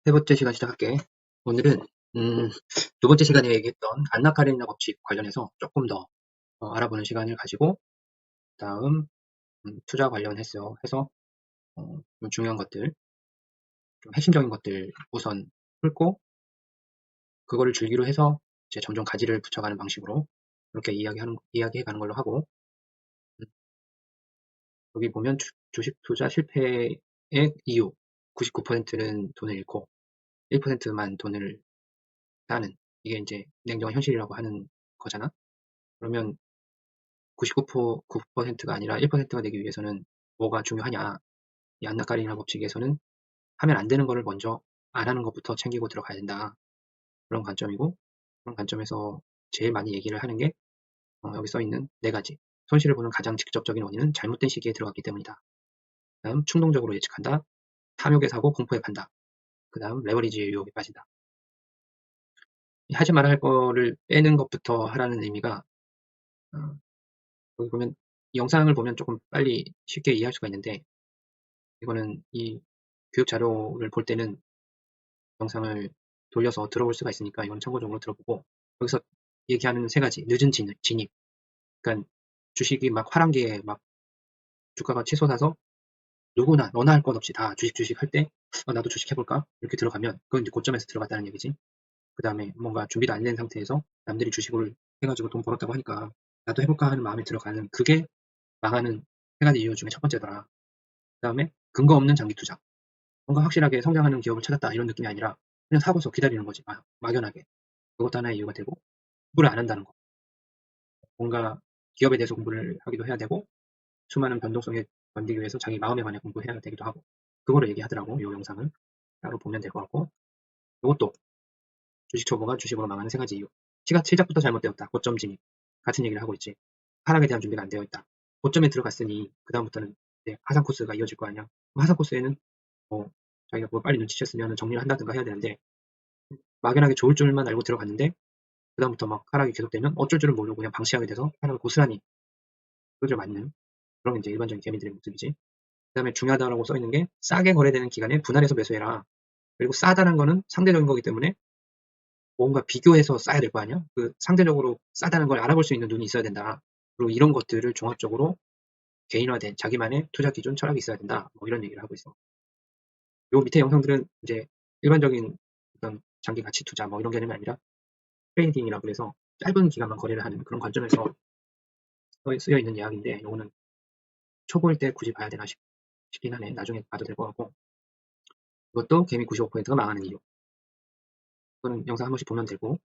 세 번째 시간 시작할게. 오늘은 음, 두 번째 시간에 얘기했던 안나카레니나 법칙 관련해서 조금 더 알아보는 시간을 가지고 다음 투자 관련해서 해서 좀 중요한 것들, 좀 핵심적인 것들 우선 풀고 그거를 줄기로 해서 이제 점점 가지를 붙여가는 방식으로 그렇게 이야기해가는 걸로 하고 음, 여기 보면 주식 투자 실패의 이유 99%는 돈을 잃고 1%만 돈을 따는 이게 이제 냉정한 현실이라고 하는 거잖아. 그러면 99%가 아니라 1%가 되기 위해서는 뭐가 중요하냐? 이 안나까리나 법칙에서는 하면 안 되는 거를 먼저 안 하는 것부터 챙기고 들어가야 된다. 그런 관점이고, 그런 관점에서 제일 많이 얘기를 하는 게 여기 써 있는 네 가지. 손실을 보는 가장 직접적인 원인은 잘못된 시기에 들어갔기 때문이다. 다음 충동적으로 예측한다. 탐욕에 사고 공포에 판다. 그 다음 레버리지의 유혹에 빠진다. 하지 말아야 할 거를 빼는 것부터 하라는 의미가 어, 여기 보면 이 영상을 보면 조금 빨리 쉽게 이해할 수가 있는데 이거는 이 교육 자료를 볼 때는 영상을 돌려서 들어볼 수가 있으니까 이건 참고적으로 들어보고 여기서 얘기하는 세 가지 늦은 진입 그러니까 주식이 막 화랑기에 막 주가가 치솟아서 누구나 너나 할 것 없이 다 주식 할 때 나도 주식 해볼까 이렇게 들어가면 그건 이제 고점에서 들어갔다는 얘기지. 그 다음에 뭔가 준비도 안 된 상태에서 남들이 주식을 해가지고 돈 벌었다고 하니까 나도 해볼까 하는 마음에 들어가는 그게 망하는 세 가지 이유 중에 첫 번째더라. 그 다음에 근거 없는 장기 투자. 뭔가 확실하게 성장하는 기업을 찾았다 이런 느낌이 아니라 그냥 사고서 기다리는 거지 막연하게. 그것도 하나의 이유가 되고 공부를 안 한다는 거. 뭔가 기업에 대해서 공부를 하기도 해야 되고 수많은 변동성에 견디기 위해서 자기 마음에 관해 공부해야 되기도 하고 그거를 얘기하더라고. 이 영상을 따로 보면 될 것 같고 이것도 주식 초보가 주식으로 망하는 세 가지 이유. 시작부터 잘못되었다. 고점 진입. 같은 얘기를 하고 있지. 하락에 대한 준비가 안 되어 있다. 고점에 들어갔으니 그 다음부터는 하상 코스가 이어질 거 아니야. 하상 코스에는 뭐 자기가 그걸 빨리 눈치챘으면 정리를 한다든가 해야 되는데 막연하게 좋을 줄만 알고 들어갔는데 그다음부터 막 하락이 계속되면 어쩔 줄을 모르고 그냥 방치하게 돼서 하락을 고스란히 끌어 맞는 그런 이제 일반적인 개미들의 모습이지. 그다음에 중요하다라고 써 있는 게 싸게 거래되는 기간에 분할해서 매수해라. 그리고 싸다는 거는 상대적인 거기 때문에 뭔가 비교해서 싸야 될 거 아니야? 그 상대적으로 싸다는 걸 알아볼 수 있는 눈이 있어야 된다. 그리고 이런 것들을 종합적으로 개인화된 자기만의 투자 기준 철학이 있어야 된다. 뭐 이런 얘기를 하고 있어. 요 밑에 영상들은 이제 일반적인 어떤 장기 가치 투자 뭐 이런 개념이 아니라 트레이딩이라고 그래서 짧은 기간만 거래를 하는 그런 관점에서 쓰여 있는 이야기인데 요거는 초보일 때 굳이 봐야 되나 싶긴 하네. 나중에 봐도 될 것 같고 이것도 개미 95%가 망하는 이유. 이거는 영상 한 번씩 보면 되고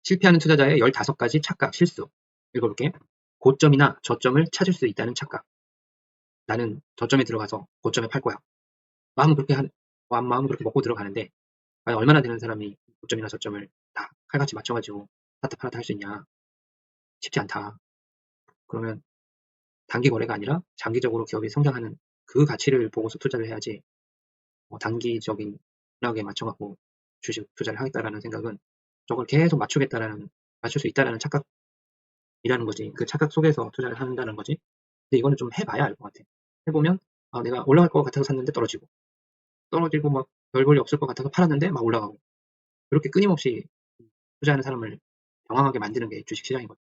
실패하는 투자자의 15가지 착각, 실수 읽어볼게. 고점이나 저점을 찾을 수 있다는 착각. 나는 저점에 들어가서 고점에 팔 거야. 마음은 그렇게 먹고 들어가는데 과연 얼마나 되는 사람이 고점이나 저점을 다 칼같이 맞춰가지고 샀다 팔았다 할 수 있냐. 쉽지 않다. 그러면 단기 거래가 아니라 장기적으로 기업이 성장하는 그 가치를 보고서 투자를 해야지 단기적인 락에 맞춰갖고 주식 투자를 하겠다라는 생각은 저걸 계속 맞출 수 있다라는 착각이라는 거지. 그 착각 속에서 투자를 한다는 거지. 근데 이거는 좀 해봐야 알 것 같아. 해보면 내가 올라갈 것 같아서 샀는데 떨어지고 막 별 볼일 없을 것 같아서 팔았는데 막 올라가고 그렇게 끊임없이 투자하는 사람을 경황하게 만드는 게 주식 시장이거든.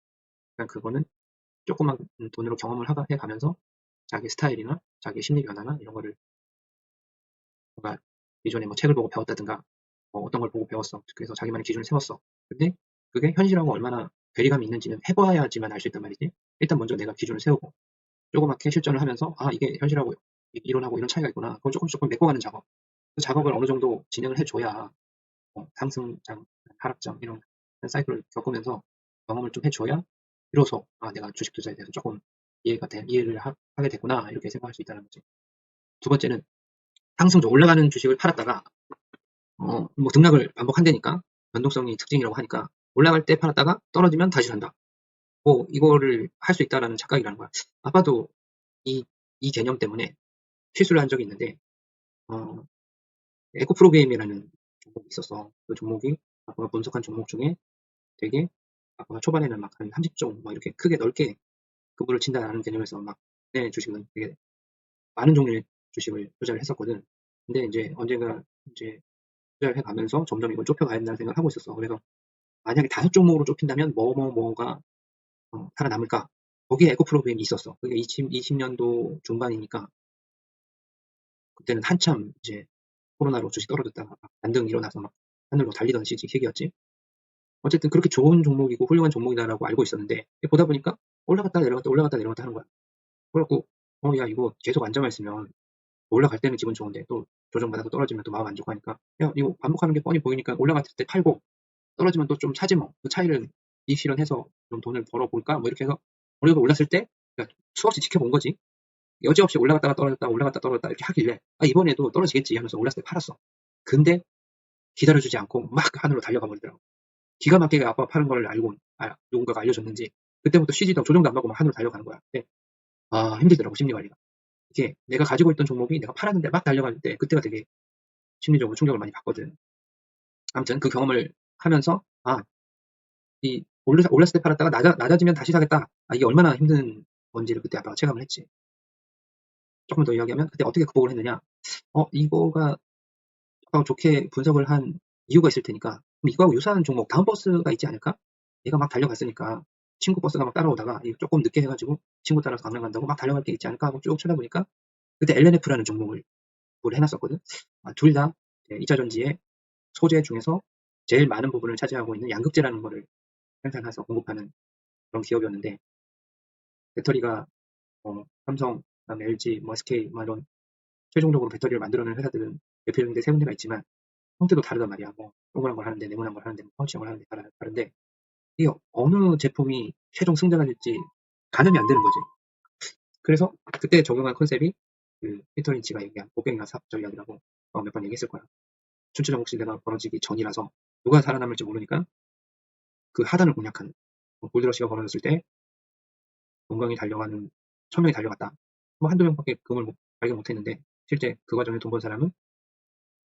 그러니까 그거는 조그만 돈으로 경험을 해가면서 자기 스타일이나 자기 심리 변화나 이런 거를 뭔가 예전에 뭐 책을 보고 배웠다든가 뭐 어떤 걸 보고 배웠어. 그래서 자기만의 기준을 세웠어. 근데 그게 현실하고 얼마나 괴리감이 있는지는 해봐야지만 알 수 있단 말이지. 일단 먼저 내가 기준을 세우고 조그맣게 실전을 하면서 이게 현실하고 이론하고 이런 차이가 있구나. 그걸 조금 메꿔가는 작업. 그 작업을 어느 정도 진행을 해줘야 상승장, 하락장 이런 사이클을 겪으면서 경험을 좀 해줘야 비로소 내가 주식 투자에 대해서 조금 이해를 하게 됐구나 이렇게 생각할 수 있다는 거지. 두 번째는 상승조 올라가는 주식을 팔았다가 뭐 등락을 반복한다니까 변동성이 특징이라고 하니까 올라갈 때 팔았다가 떨어지면 다시 산다. 뭐 이거를 할 수 있다라는 착각이라는 거야. 아빠도 이 개념 때문에 실수를 한 적이 있는데 에코 프로그램이라는 종목이 있었어. 그 종목이 아빠가 분석한 종목 중에 되게 아빠가 초반에는 막 한 30종 막 이렇게 크게 넓게 그거를 친다라는 개념에서 막 내 주식은 되게 많은 종류의 주식을 투자를 했었거든. 근데 이제 언젠가 이제 투자를 해가면서 점점 이걸 좁혀가야 된다는 생각을 하고 있었어. 그래서 만약에 5종목으로 좁힌다면 뭐가 살아남을까? 거기에 에코 프로그램이 있었어. 그게 20년도 중반이니까 그때는 한참 이제 코로나로 주식 떨어졌다가 반등 일어나서 막 하늘로 달리던 시기였지. 어쨌든 그렇게 좋은 종목이고 훌륭한 종목이다라고 알고 있었는데 보다 보니까 올라갔다 내려갔다 하는 거야. 그래갖고 야 이거 계속 앉아만 있으면 올라갈 때는 기분 좋은데 또 조정받아서 떨어지면 또 마음 안 좋고 하니까 야 이거 반복하는 게 뻔히 보이니까 올라갔을 때 팔고 떨어지면 또 좀 사지 뭐. 그 차이를 이익 실현해서 좀 돈을 벌어볼까? 뭐 이렇게 해서 우리가 올랐을 때 그러니까 수없이 지켜본 거지. 여지없이 올라갔다가 떨어졌다 이렇게 하길래 이번에도 떨어지겠지 하면서 올랐을 때 팔았어. 근데 기다려주지 않고 막 하늘로 달려가 버리더라고. 기가 막히게 아빠가 파는 걸 알고 누군가가 알려줬는지 그때부터 쉬지도 조정도 안 받고 막 하늘로 달려가는 거야. 근데 힘들더라고 심리 관리가. 이게 내가 가지고 있던 종목이 내가 팔았는데 막 달려갈 때 그때가 되게 심리적으로 충격을 많이 받거든. 아무튼 그 경험을 하면서 이 올랐을 때 팔았다가 낮아지면 다시 사겠다. 이게 얼마나 힘든 건지를 그때 아빠가 체감을 했지. 조금 더 이야기하면 그때 어떻게 극복을 했느냐. 이거가 아빠가 좋게 분석을 한 이유가 있을 테니까 그럼 이거하고 유사한 종목 다음 버스가 있지 않을까? 얘가 막 달려갔으니까 친구 버스가 막 따라오다가 조금 늦게 해가지고 친구 따라서 강남 간다고 막 달려갈 게 있지 않을까 하고 쭉 찾아보니까 그때 LNF라는 종목을 해놨었거든. 둘 다 2차전지의 소재 중에서 제일 많은 부분을 차지하고 있는 양극재라는 거를 생산해서 공급하는 그런 기업이었는데 배터리가 삼성, 그다음에 LG, SK 이런 최종적으로 배터리를 만들어내는 회사들은 대표적인 데 세 군데가 있지만 형태도 다르단 말이야. 동그란 걸 하는데 네모난 걸 하는데 펀치형 걸 하는데 다른데 이게 어느 제품이 최종 승자가 될지 가늠이 안 되는 거지. 그래서 그때 적용한 컨셉이 그 피터 린치가 얘기한 곡괭이와 삽 전략이라고 몇 번 얘기했을 거야. 춘추전국 시대가 벌어지기 전이라서 누가 살아남을지 모르니까 그 하단을 공략한 골드러시가 벌어졌을 때 동강이 달려가는 1000명이 달려갔다. 한두 명밖에 금을 발견 못했는데 실제 그 과정에 돈 번 사람은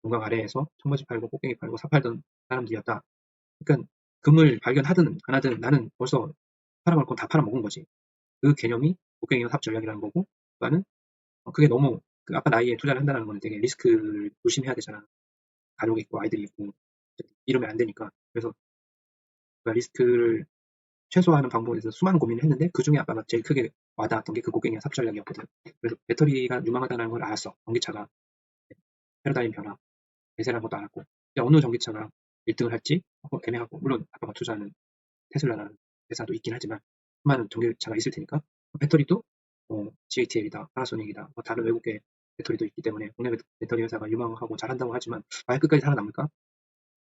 동강 아래에서 청바지 팔고 꽃갱이 팔고 사 팔던 사람들이었다. 그러니까 금을 발견하든 안 하든 나는 벌써 팔아먹을 건 다 팔아먹은 거지. 그 개념이 곡괭이와 삽 전략이라는 거고 그거는 그게 너무 그 아빠 나이에 투자를 한다는 건 되게 리스크를 조심해야 되잖아. 가족이 있고 아이들이 있고 이러면 안 되니까. 그래서 그 리스크를 최소화하는 방법에 대해서 수많은 고민을 했는데 그 중에 아빠가 제일 크게 와닿았던 게 그 곡괭이와 삽 전략이었거든. 그래서 배터리가 유망하다는 걸 알았어. 전기차가 패러다임 변화, 대세라는 것도 알았고 어느 전기차가 1등을 할지 애매하고 물론 아빠가 투자하는 테슬라라는 회사도 있긴 하지만 수많은 전기차가 있을 테니까 배터리도 GATL이다, 파나소닉이다, 다른 외국의 배터리도 있기 때문에 국내 배터리 회사가 유망하고 잘한다고 하지만 과연 끝까지 살아남을까?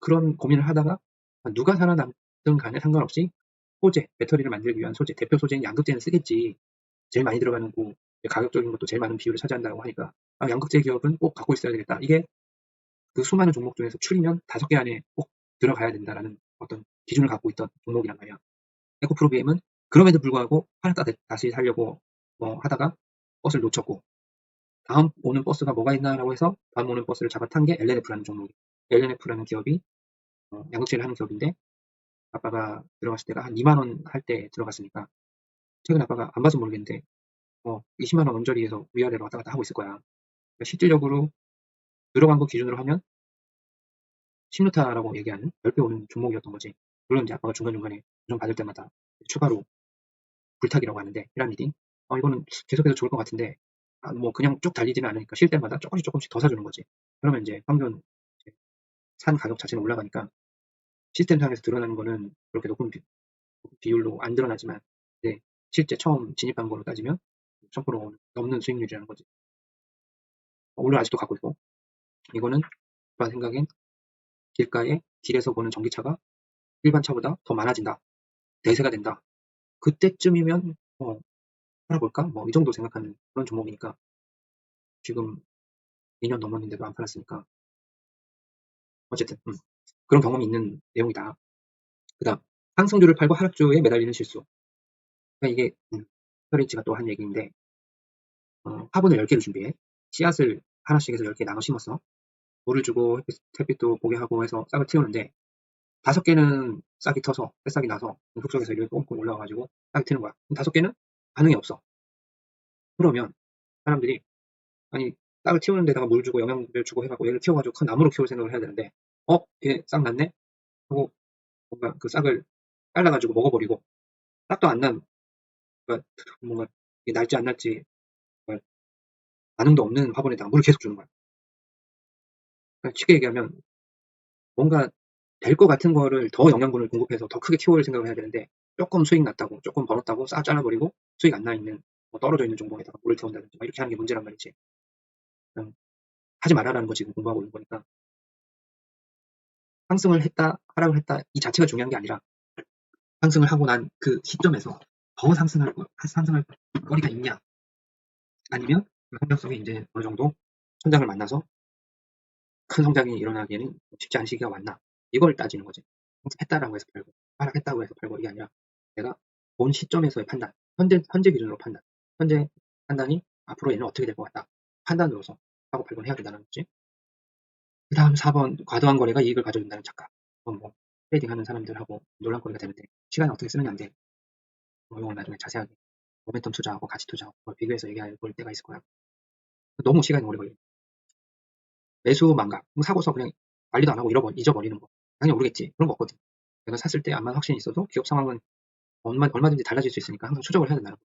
그런 고민을 하다가 누가 살아남든 간에 상관없이 소재, 배터리를 만들기 위한 소재, 대표 소재인 양극재는 쓰겠지. 제일 많이 들어가는 거, 가격적인 것도 제일 많은 비율을 차지한다고 하니까 양극재 기업은 꼭 갖고 있어야 되겠다. 이게 그 수많은 종목 중에서 추리면 5개 안에 꼭 들어가야 된다라는 어떤 기준을 갖고 있던 종목이란 말이야. 에코프로비엠은 그럼에도 불구하고 팔았다 다시 살려고 하다가 버스를 놓쳤고 다음 오는 버스가 뭐가 있나라고 해서 다음 오는 버스를 잡아탄 게 LNF라는 종목이에요. LNF라는 기업이 양극재를 하는 기업인데 아빠가 들어갔을 때가 한 2만 원 할 때 들어갔으니까 최근 아빠가 안 봐서 모르겠는데 20만 원 언저리에서 위아래로 왔다 갔다 하고 있을 거야. 그러니까 실질적으로 들어간 거 기준으로 하면 10루타라고 얘기하는 10배 오는 종목이었던 거지. 물론 이제 아빠가 중간중간에 좀 받을 때마다 추가로 불타기라고 하는데 피라미딩 이거는 계속해서 좋을 것 같은데 그냥 쭉 달리지는 않으니까 쉴 때마다 조금씩 더 사주는 거지. 그러면 이제 평균 산 가격 자체는 올라가니까 시스템상에서 드러나는 거는 그렇게 높은 비율로 안 드러나지만 이제 실제 처음 진입한 거로 따지면 1000% 넘는 수익률이라는 거지. 물론 아직도 갖고 있고 이거는 아빠 생각엔 길에서 보는 전기차가 일반 차보다 더 많아진다. 대세가 된다. 그때쯤이면 팔아볼까? 이 정도 생각하는 그런 종목이니까 지금 2년 넘었는데도 안 팔았으니까 어쨌든 그런 경험이 있는 내용이다. 그 다음 상승주를 팔고 하락주에 매달리는 실수. 그러니까 이게 페리치가 또 한 얘기인데 화분을 10개를 준비해. 씨앗을 하나씩 해서 10개 나눠 심었어. 물을 주고 햇빛도 보게 하고 해서 싹을 틔우는데 5개는 싹이 터서 새싹이 나서 속속에서 이렇게 꽁꽁 올라와가지고 싹이 트는 거야. 5개는 반응이 없어. 그러면 사람들이 아니 싹을 키우는 데다가 물 주고 영양분을 주고 해갖고 얘를 키워가지고 큰 나무로 키울 생각을 해야 되는데, 얘 싹 났네? 하고 뭔가 그 싹을 잘라가지고 먹어버리고, 싹도 안 난, 그러니까 뭔가 이게 날지 안 날지 정말 반응도 없는 화분에다가 물을 계속 주는 거야. 그러니까 쉽게 얘기하면 뭔가 될 것 같은 거를 더 영양분을 공급해서 더 크게 키워볼 생각을 해야 되는데, 조금 수익 났다고, 조금 벌었다고 싹 잘라버리고 수익 안 나 있는, 뭐 떨어져 있는 종목에다가 물을 태운다든지 막 이렇게 하는 게 문제란 말이지. 그냥 하지 말아라는 거 지금 공부하고 있는 거니까. 상승을 했다, 하락을 했다, 이 자체가 중요한 게 아니라 상승을 하고 난 그 시점에서 더 상승할 거리가 있냐, 아니면 그 성장성이 이제 어느 정도 천장을 만나서 큰 성장이 일어나기에는 쉽지 않은 시기가 왔나, 이걸 따지는 거지. 상승했다라고 해서 팔고 하락했다고 해서 팔고, 이게 아니라 내가 본 시점에서의 판단, 현재 기준으로 판단, 현재 판단이 앞으로 얘는 어떻게 될 것 같다, 판단으로서 사고 팔고는 해야 된다는 거지. 그 다음 4번, 과도한 거래가 이익을 가져준다는 착각. 뭐 트레이딩 하는 사람들하고 논란거리가 되는데, 시간을 어떻게 쓰느냐인데, 이건 나중에 자세하게 모멘텀 투자하고 가치 투자하고 그걸 비교해서 얘기할 때가 있을 거야. 너무 시간이 오래 걸려. 매수 망각, 사고서 그냥 관리도 안 하고 잊어버리는 거, 당연히 모르겠지. 그런 거 없거든. 내가 샀을 때 암만 확신이 있어도 기업 상황은 얼마든지 달라질 수 있으니까 항상 추적을 해야 된다는 거.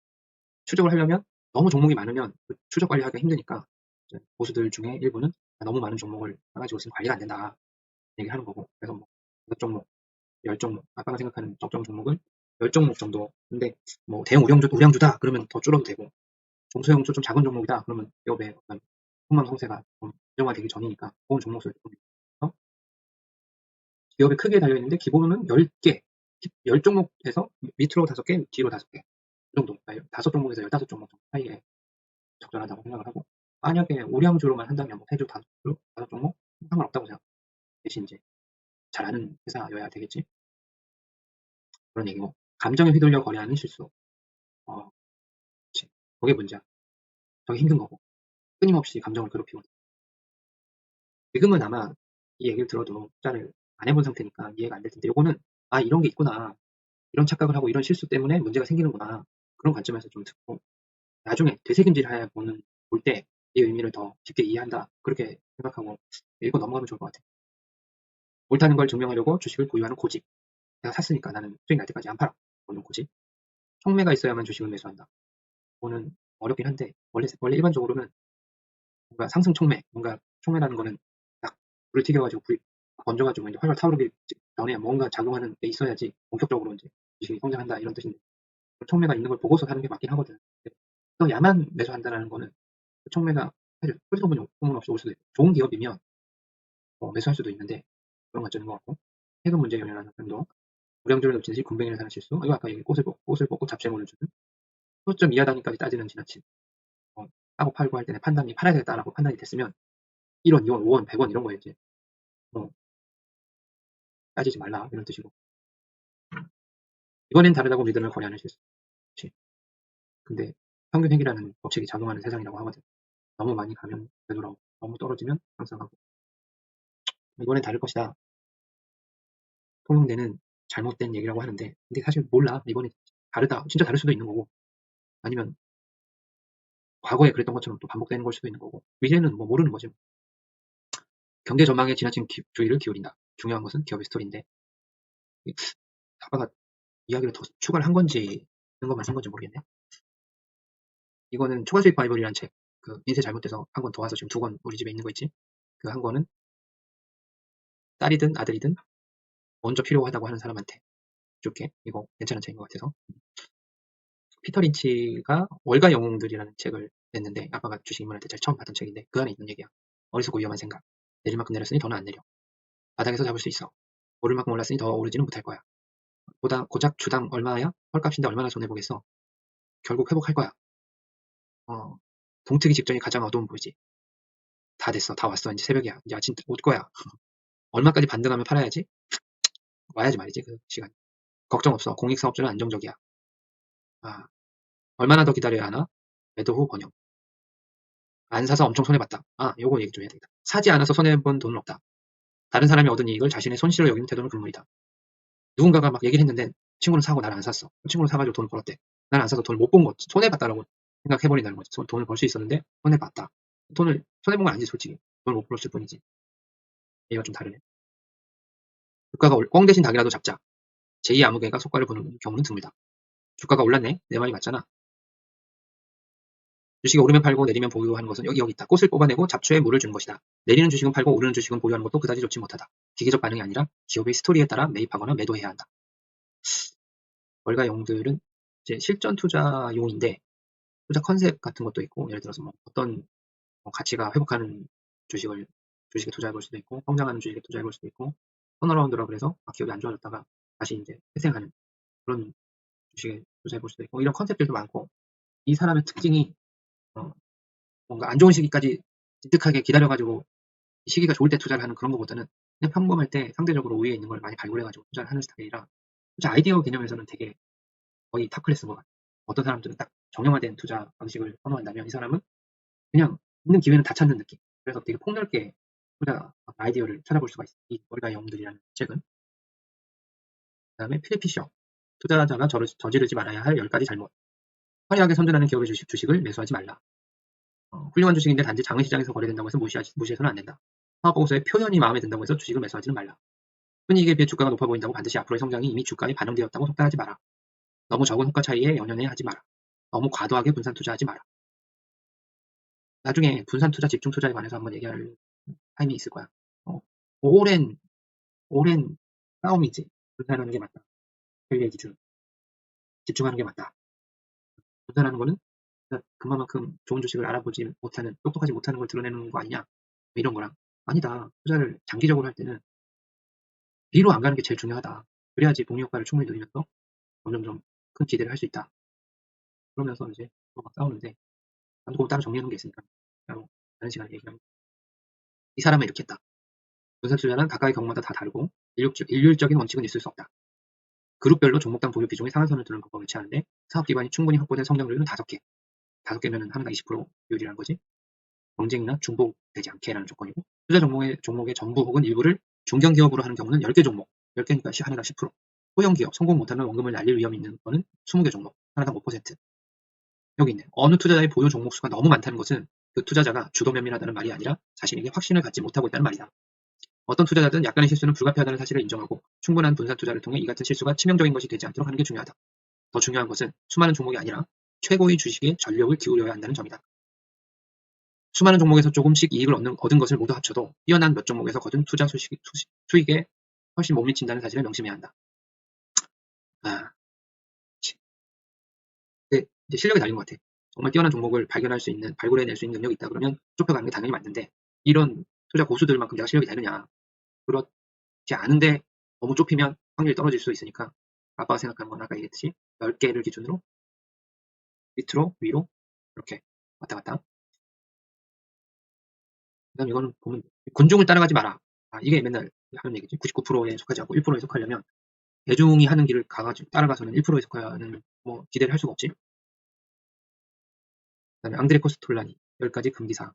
추적을 하려면 너무 종목이 많으면 그 추적 관리하기가 힘드니까, 보수들 중에 일부는 너무 많은 종목을 사가지고 있으면 관리가 안 된다 얘기하는 거고, 그래서 뭐 몇 종목, 10종목, 아빠가 생각하는 적정 종목을 10종목 정도. 근데 뭐 대형 우량주다 그러면 더 줄어도 되고, 중소형주 좀 작은 종목이다 그러면 기업의 어떤 흥망 성쇠가 좀 안정화되기 전이니까 좋은 종목을 좀 기업의 크기에 달려있는데 기본은 10개, 10종목에서 밑으로 5개, 뒤로 5개, 그 정도, 5종목에서 15종목 사이에 적절하다고 생각을 하고, 만약에 우량주로만 한다면 뭐 3주, 5주, 5종목 상관없다고 생각. 대신 이제 잘 아는 회사여야 되겠지. 그런 얘기고, 감정에 휘둘려 거래하는 실수. 그치. 그게 문제야. 저게 힘든 거고, 끊임없이 감정을 괴롭히고. 지금은 아마 이 얘기를 들어도 투자를 안 해본 상태니까 이해가 안 될 텐데, 요거는 이런 게 있구나, 이런 착각을 하고 이런 실수 때문에 문제가 생기는구나, 그런 관점에서 좀 듣고, 나중에 되새김질해 볼 때 이 의미를 더 깊게 이해한다, 그렇게 생각하고 읽고 넘어가면 좋을 것 같아요. 옳다는 걸 증명하려고 주식을 보유하는 고집. 내가 샀으니까 나는 수익 날 때까지 안 팔아. 그런 고집. 총매가 있어야만 주식을 매수한다. 그거는 어렵긴 한데, 원래 일반적으로는 뭔가 상승 총매, 뭔가 총매라는 거는 딱 불을 튀겨가지고 불 번져가지고 이제 활활 타오르기 전에 뭔가 작용하는 게 있어야지 본격적으로 이제 주식이 성장한다, 이런 뜻인데, 총매가 있는 걸 보고서 사는 게 맞긴 하거든. 또 야만 매수한다는 거는 총매가 사실 소문없이 올 수도 있고, 좋은 기업이면 매수할 수도 있는데, 그런 관점인 것 같고, 세금 문제에 연연하는 행동, 우량주를 놓친 시 군뱅이를 사는 실수, 이거 아까 얘기 꽃을 뽑고 잡채물을 주는, 소점 이하 단위까지 따지는 지나친, 사고 팔고 할 때는 판단이 팔아야 되겠다라고 판단이 됐으면 1원, 2원, 5원, 100원 이런 거에 이제 뭐 따지지 말라, 이런 뜻이고, 이번엔 다르다고 믿음을 거래하는 실수. 그치. 근데 평균행이라는 법칙이 작용하는 세상이라고 하거든. 너무 많이 가면 되돌아오고, 너무 떨어지면 상승하고, 이번엔 다를 것이다 통용되는 잘못된 얘기라고 하는데, 근데 사실 몰라. 이번에 다르다, 진짜 다를 수도 있는 거고, 아니면 과거에 그랬던 것처럼 또 반복되는 걸 수도 있는 거고, 이제는 뭐 모르는 거지. 경제 전망에 지나친 주의를 기울인다. 중요한 것은 기업의 스토리인데, 아빠가 이야기를 더 추가를 한 건지 이런 것만 쓴 건지 모르겠네. 이거는 초과수익 바이블이라는 책, 그 인쇄 잘못돼서 한 권 더 와서 지금 2권 우리 집에 있는 거 있지. 그 한 권은 딸이든 아들이든 먼저 필요하다고 하는 사람한테 줄게. 이거 괜찮은 책인 것 같아서. 피터 린치가 월가 영웅들이라는 책을 냈는데, 아빠가 주식 입문할 때 제일 처음 봤던 책인데, 그 안에 있는 얘기야. 어리석고 위험한 생각. 내릴 만큼 내렸으니 더는 안 내려. 바닥에서 잡을 수 있어. 오를 만큼 올랐으니 더 오르지는 못할 거야. 고작 주당 얼마야? 헐값인데 얼마나 손해보겠어. 결국 회복할 거야. 동트기 직전이 가장 어두운 부위지. 다 됐어. 다 왔어. 이제 새벽이야. 이제 아침 올 거야. 얼마까지 반등하면 팔아야지? 와야지 말이지, 그 시간. 걱정 없어. 공익사업주는 안정적이야. 얼마나 더 기다려야 하나? 매도 후 번영. 안 사서 엄청 손해봤다. 요거 얘기 좀 해야 되겠다. 사지 않아서 손해본 돈은 없다. 다른 사람이 얻은 이익을 자신의 손실로 여기는 태도는 금물이다. 누군가가 막 얘기를 했는데 친구는 사고 나는 안 샀어. 친구는 사가지고 돈을 벌었대. 나는 안 사서 돈을 못 본 거지. 손해봤다라고 생각해버린다는 거지. 돈을 벌 수 있었는데 손해봤다. 돈을 손해본 건 아니지 솔직히. 돈을 못 벌었을 뿐이지. 얘가 좀 다르네. 주가가 꽝 대신 닭이라도 잡자. 제2 아무개가 속가를 보는 경우는 드물다. 주가가 올랐네? 내 말이 맞잖아. 주식이 오르면 팔고 내리면 보유하는 것은 여기 있다. 꽃을 뽑아내고 잡초에 물을 주는 것이다. 내리는 주식은 팔고 오르는 주식은 보유하는 것도 그다지 좋지 못하다. 기계적 반응이 아니라 기업의 스토리에 따라 매입하거나 매도해야 한다. 월가 영들은 이제 실전 투자용인데 투자 컨셉 같은 것도 있고 예를 들어서 뭐 어떤 가치가 회복하는 주식에 투자해 볼 수도 있고 성장하는 주식에 투자해 볼 수도 있고 턴어라운드라 그래서 기업이 안 좋아졌다가 다시 이제 회생하는 그런 주식에 투자해 볼 수도 있고 이런 컨셉들도 많고 이 사람의 특징이 뭔가 안 좋은 시기까지 찐득하게 기다려가지고 시기가 좋을 때 투자를 하는 그런 것보다는 그냥 평범할 때 상대적으로 우위에 있는 걸 많이 발굴해가지고 투자를 하는 스타일이라 투자 아이디어 개념에서는 되게 거의 탑 클래스인 것 같아요. 어떤 사람들은 딱 정형화된 투자 방식을 선호한다면 이 사람은 그냥 있는 기회는 다 찾는 느낌. 그래서 되게 폭넓게 투자 아이디어를 찾아볼 수가 있어요. 이 머리가 영웅들이라는 책은. 그 다음에 필립 피셔. 투자자가 저지르지 말아야 할 10가지 잘못. 화려하게 선전하는 기업의 주식을 매수하지 말라. 훌륭한 주식인데 단지 장외시장에서 거래된다고 해서 무시해서는 안 된다. 사업보고서에 표현이 마음에 든다고 해서 주식을 매수하지는 말라. 흔이익에 비해 주가가 높아 보인다고 반드시 앞으로의 성장이 이미 주가에 반영되었다고 속단하지 마라. 너무 적은 호가 차이에 연연해 하지 마라. 너무 과도하게 분산 투자하지 마라. 나중에 분산 투자, 집중 투자에 관해서 한번 얘기할 타임이 있을 거야. 오랜 싸움이지. 분산하는 게 맞다. 밸류의 기준. 집중하는 게 맞다. 분산하는 거는 그만큼 좋은 주식을 알아보지 못하는, 똑똑하지 못하는 걸 드러내는 거 아니냐. 이런 거랑. 아니다. 투자를 장기적으로 할 때는 뒤로 안 가는 게 제일 중요하다. 그래야지 복리 효과를 충분히 누리면서 점점점 큰 기대를 할 수 있다. 그러면서 이제 막 싸우는데 그거 따로 정리하는 게 있으니까 따로 다른 시간에 얘기합니다. 이 사람은 이렇게 했다. 분산 투자는 각각의 경우마다 다 다르고 일률적인 원칙은 있을 수 없다. 그룹별로 종목당 보유 비중의 상한선을 두는 방법을 취하는데 사업기반이 충분히 확보된 성장률은 5개. 5개면 하나가 20% 비율이라는 거지. 경쟁이나 중복되지 않게라는 조건이고 투자 종목의 전부 혹은 일부를 중견기업으로 하는 경우는 10개 종목. 10개니까 하나가 10%. 소형기업, 성공 못하면 원금을 날릴 위험이 있는 거는 20개 종목. 하나당 5%. 여기 있네. 어느 투자자의 보유 종목 수가 너무 많다는 것은 그 투자자가 주도면밀하다는 말이 아니라 자신에게 확신을 갖지 못하고 있다는 말이다. 어떤 투자자든 약간의 실수는 불가피하다는 사실을 인정하고 충분한 분산 투자를 통해 이 같은 실수가 치명적인 것이 되지 않도록 하는 게 중요하다. 더 중요한 것은 수많은 종목이 아니라 최고의 주식에 전력을 기울여야 한다는 점이다. 수많은 종목에서 조금씩 이익을 얻은 것을 모두 합쳐도 뛰어난 몇 종목에서 거둔 투자 수익에 훨씬 못 미친다는 사실을 명심해야 한다. 근데 이제 실력이 다른 것 같아. 정말 뛰어난 종목을 발굴해낼 수 있는 능력이 있다 그러면 좁혀가는 게 당연히 맞는데 이런 투자 고수들만큼 내가 실력이 되느냐. 그렇지 않은데 너무 좁히면 확률이 떨어질 수 있으니까 아빠가 생각하는 건 아까 얘기했듯이 10개를 기준으로 밑으로 위로 이렇게 왔다 갔다. 그다음 이거는 보면 군중을 따라가지 마라. 이게 맨날 하는 얘기지. 99%에 속하지 않고 1%에 속하려면 대중이 하는 길을 따라가서는 1%에 속하는 뭐 기대를 할 수가 없지. 그다음에 앙드레 코스톨라니 10가지 금기사항.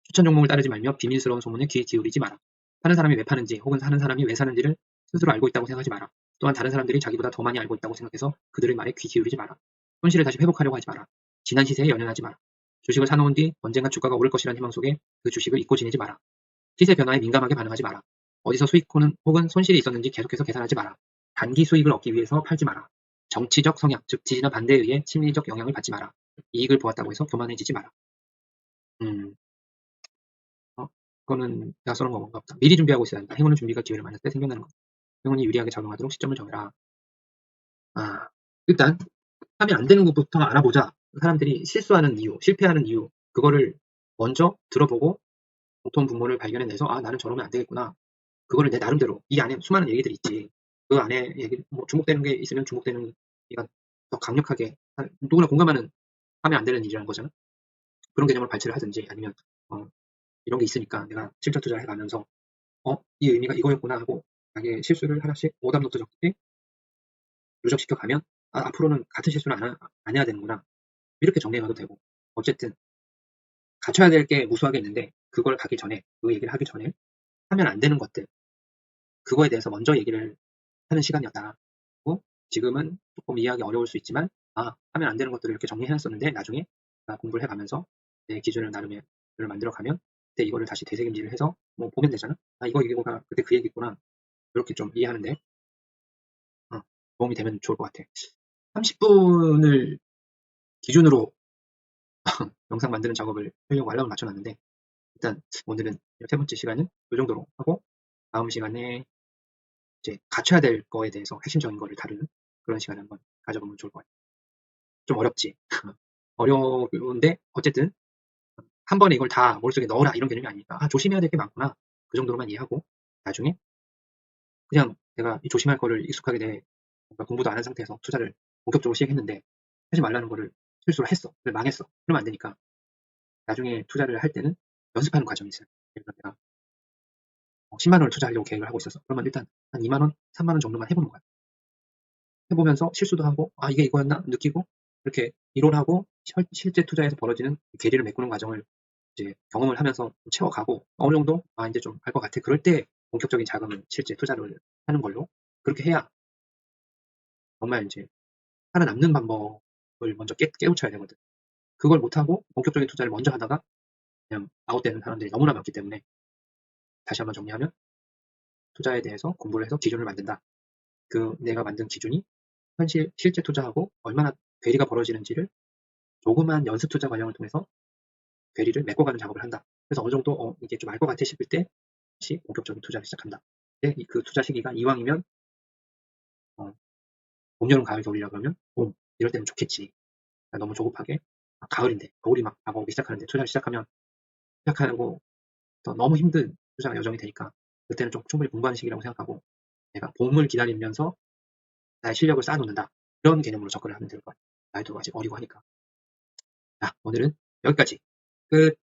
추천 종목을 따르지 말며 비밀스러운 소문에 귀 기울이지 마라. 파는 사람이 왜 파는지 혹은 사는 사람이 왜 사는지를 스스로 알고 있다고 생각하지 마라. 또한 다른 사람들이 자기보다 더 많이 알고 있다고 생각해서 그들의 말에 귀 기울이지 마라. 손실을 다시 회복하려고 하지 마라. 지난 시세에 연연하지 마라. 주식을 사놓은 뒤 언젠가 주가가 오를 것이라는 희망 속에 그 주식을 잊고 지내지 마라. 시세 변화에 민감하게 반응하지 마라. 어디서 수익 혹은 손실이 있었는지 계속해서 계산하지 마라. 단기 수익을 얻기 위해서 팔지 마라. 정치적 성향, 즉 지지나 반대에 의해 심리적 영향을 받지 마라. 이익을 보았다고 해서 교만해지지 마라. 음, 그거는 내가 써놓은 건가 보다. 미리 준비하고 있어야 한다. 행운은 준비가 기회를 만날 때 생겨나는 거다. 행운이 유리하게 작용하도록 시점을 정해라. 일단 하면 안 되는 것부터 알아보자. 사람들이 실수하는 이유, 실패하는 이유 그거를 먼저 들어보고 공통 분모를 발견해내서 나는 저러면 안 되겠구나. 그거를 내 나름대로 이 안에 수많은 얘기들이 있지. 그 안에 뭐 주목되는 게 있으면 주목되는 얘가 더 강력하게 누구나 공감하는 하면 안 되는 일이라는 거잖아. 그런 개념을 발췌를 하든지 아니면 이런 게 있으니까 내가 실전 투자를 해가면서 이 의미가 이거였구나 하고 자기의 실수를 하나씩 오답 노트 적듯이 누적시켜 가면 앞으로는 같은 실수를 안 해야 되는구나. 이렇게 정리해가도 되고 어쨌든 갖춰야 될 게 무수하게 있는데 그걸 가기 전에 그 얘기를 하기 전에 하면 안 되는 것들 그거에 대해서 먼저 얘기를 하는 시간이었다. 그리고 지금은 조금 이해하기 어려울 수 있지만 하면 안 되는 것들을 이렇게 정리해놨었는데 나중에 공부를 해가면서 내 기준을 나름의 만들어가면 그때 이거를 다시 되새김질을 해서 뭐 보면 되잖아. 아, 이거가 그때 그 얘기구나. 이렇게 좀 이해하는데 도움이 되면 좋을 것 같아. 30분을 기준으로 영상 만드는 작업을 하려고 알람을 맞춰놨는데 일단 오늘은 세 번째 시간은 이 정도로 하고 다음 시간에 이제 갖춰야 될 거에 대해서 핵심적인 거를 다루는 그런 시간을 한번 가져보면 좋을 것 같아요. 좀 어렵지. 어려운데 어쨌든 한 번에 이걸 다 머릿속에 넣어라 이런 개념이 아니니까 조심해야 될 게 많구나. 그 정도로만 이해하고 나중에 그냥 내가 이 조심할 거를 익숙하게 뭔가 공부도 안 한 상태에서 투자를 본격적으로 시작했는데 하지 말라는 거를 실수를 했어. 망했어. 그러면 안 되니까 나중에 투자를 할 때는 연습하는 과정이 있어요. 그러니까 내가 10만 원을 투자하려고 계획을 하고 있었어. 그러면 일단 한 2만 원, 3만 원 정도만 해보는 거야. 해보면서 실수도 하고 이게 이거였나 느끼고 이렇게 이론하고 실제 투자에서 벌어지는 괴리를 메꾸는 과정을 이제 경험을 하면서 채워가고 어느 정도 이제 좀 알 것 같아. 그럴 때 본격적인 자금을 실제 투자를 하는 걸로 그렇게 해야 정말 이제 살아남는 방법을 먼저 깨우쳐야 되거든. 그걸 못하고 본격적인 투자를 먼저 하다가 그냥 아웃되는 사람들이 너무나 많기 때문에 다시 한번 정리하면 투자에 대해서 공부를 해서 기준을 만든다. 그 내가 만든 기준이 실제 투자하고 얼마나 괴리가 벌어지는지를 조그만 연습 투자 과정을 통해서 괴리를 메꿔가는 작업을 한다. 그래서 어느 정도 이게 좀 알 것 같아 싶을 때 다시 본격적인 투자를 시작한다. 그 투자 시기가 이왕이면 봄, 여름, 가을, 겨울이라 그러면 봄 이럴 때는 좋겠지. 너무 조급하게 가을인데 겨울이 막 다가오기 시작하는데 투자를 시작하고 너무 힘든 투자 여정이 되니까 그때는 좀 충분히 공부하는 시기라고 생각하고 내가 봄을 기다리면서 나의 실력을 쌓아놓는다. 이런 개념으로 접근을 하면 될 것 같아요. 나이도 아직 어리고 하니까. 자, 오늘은 여기까지. 끝.